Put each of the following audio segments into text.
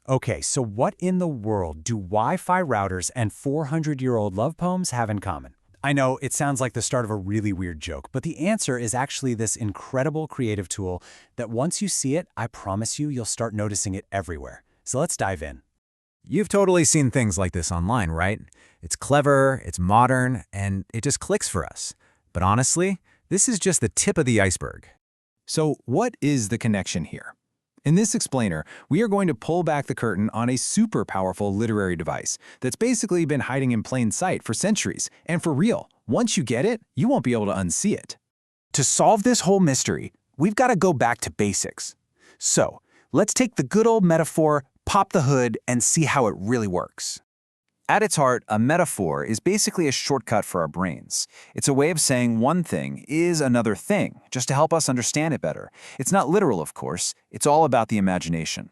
Okay, so what in the world do Wi-Fi routers and 400-year-old love poems have in common? I know it sounds like the start of a really weird joke, but the answer is actually this incredible creative tool that once you see it, I promise you, you'll start noticing it everywhere. So let's dive in. You've totally seen things like this online, right? It's clever, it's modern, and it just clicks for us. But honestly, this is just the tip of the iceberg. So what is the connection here? In this explainer, we are going to pull back the curtain on a super powerful literary device that's basically been hiding in plain sight for centuries, and for real, once you get it, you won't be able to unsee it. To solve this whole mystery, we've got to go back to basics. So let's take the good old metaphor, pop the hood, and see how it really works. At its heart, a metaphor is basically a shortcut for our brains. It's a way of saying one thing is another thing, just to help us understand it better. It's not literal, of course. It's all about the imagination.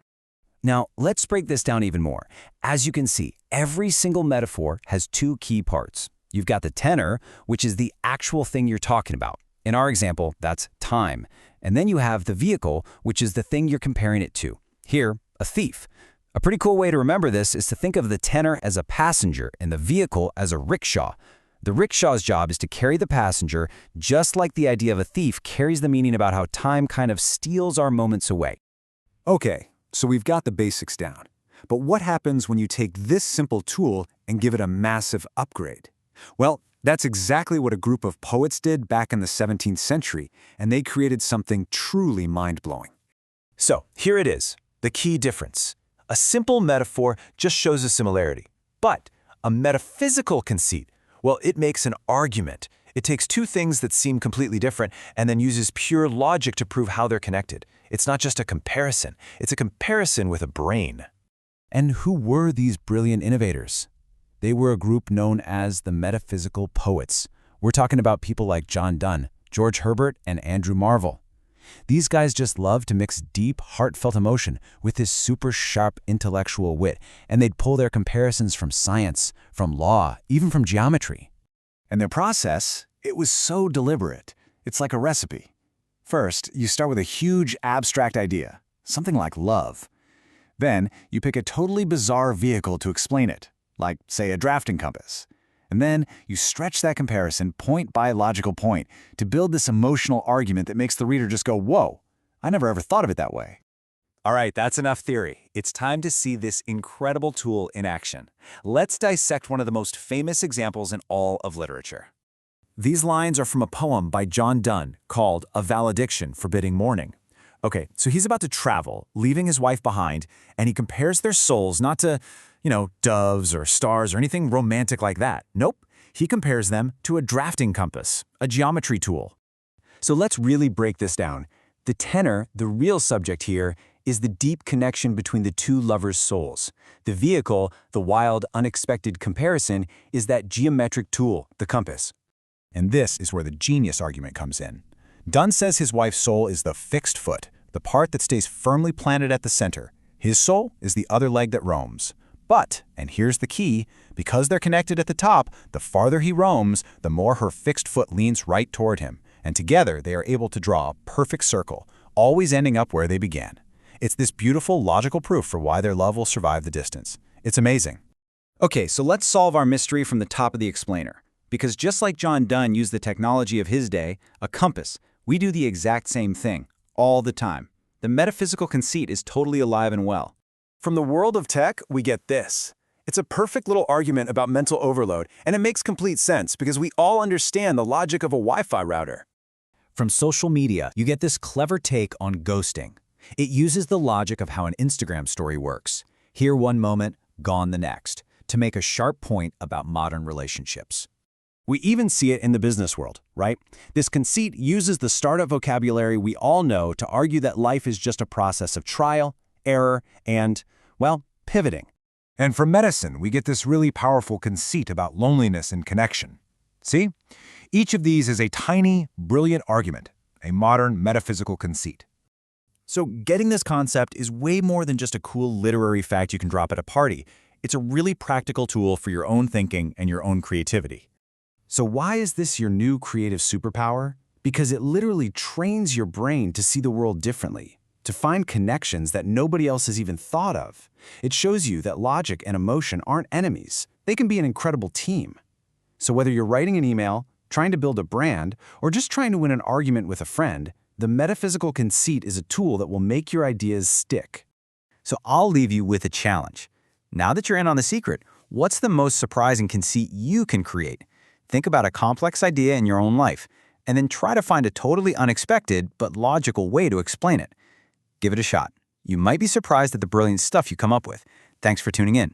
Now, let's break this down even more. As you can see, every single metaphor has two key parts. You've got the tenor, which is the actual thing you're talking about. In our example, that's time. And then you have the vehicle, which is the thing you're comparing it to. Here, a thief. A pretty cool way to remember this is to think of the tenor as a passenger and the vehicle as a rickshaw. The rickshaw's job is to carry the passenger, just like the idea of a thief carries the meaning about how time kind of steals our moments away. Okay, so we've got the basics down. But what happens when you take this simple tool and give it a massive upgrade? Well, that's exactly what a group of poets did back in the 17th century, and they created something truly mind-blowing. So, here it is, the key difference. A simple metaphor just shows a similarity. But a metaphysical conceit, well, it makes an argument. It takes two things that seem completely different and then uses pure logic to prove how they're connected. It's not just a comparison. It's a comparison with a brain. And who were these brilliant innovators? They were a group known as the metaphysical poets. We're talking about people like John Donne, George Herbert, and Andrew Marvell. These guys just love to mix deep, heartfelt emotion with this super sharp intellectual wit, and they'd pull their comparisons from science, from law, even from geometry. And their process, it was so deliberate. It's like a recipe. First, you start with a huge abstract idea, something like love. Then, you pick a totally bizarre vehicle to explain it, like, say, a drafting compass. And then you stretch that comparison point by logical point to build this emotional argument that makes the reader just go, whoa, I never ever thought of it that way. All right, that's enough theory. It's time to see this incredible tool in action. Let's dissect one of the most famous examples in all of literature. These lines are from a poem by John Donne called A Valediction Forbidding Mourning. Okay, so he's about to travel, leaving his wife behind, and he compares their souls not to, doves or stars or anything romantic like that. Nope, he compares them to a drafting compass, a geometry tool. So let's really break this down. The tenor, the real subject here, is the deep connection between the two lovers' souls. The vehicle, the wild, unexpected comparison, is that geometric tool, the compass. And this is where the genius argument comes in. Donne says his wife's soul is the fixed foot, the part that stays firmly planted at the center. His soul is the other leg that roams. But, and here's the key, because they're connected at the top, the farther he roams, the more her fixed foot leans right toward him. And together they are able to draw a perfect circle, always ending up where they began. It's this beautiful logical proof for why their love will survive the distance. It's amazing. Okay, so let's solve our mystery from the top of the explainer. Because just like John Donne used the technology of his day, a compass, we do the exact same thing, all the time. The metaphysical conceit is totally alive and well. From the world of tech, we get this. It's a perfect little argument about mental overload, and it makes complete sense because we all understand the logic of a Wi-Fi router. From social media, you get this clever take on ghosting. It uses the logic of how an Instagram story works. Here one moment, gone the next, to make a sharp point about modern relationships. We even see it in the business world, right? This conceit uses the startup vocabulary we all know to argue that life is just a process of trial, error, and, well, pivoting. And from medicine, we get this really powerful conceit about loneliness and connection. See? Each of these is a tiny, brilliant argument, a modern metaphysical conceit. So getting this concept is way more than just a cool literary fact you can drop at a party. It's a really practical tool for your own thinking and your own creativity. So why is this your new creative superpower? Because it literally trains your brain to see the world differently. to find connections that nobody else has even thought of. It shows you that logic and emotion aren't enemies. They can be an incredible team. So whether you're writing an email, trying to build a brand, or just trying to win an argument with a friend, the metaphysical conceit is a tool that will make your ideas stick. So I'll leave you with a challenge. Now that you're in on the secret, what's the most surprising conceit you can create? Think about a complex idea in your own life, and then try to find a totally unexpected but logical way to explain it. Give it a shot. You might be surprised at the brilliant stuff you come up with. Thanks for tuning in.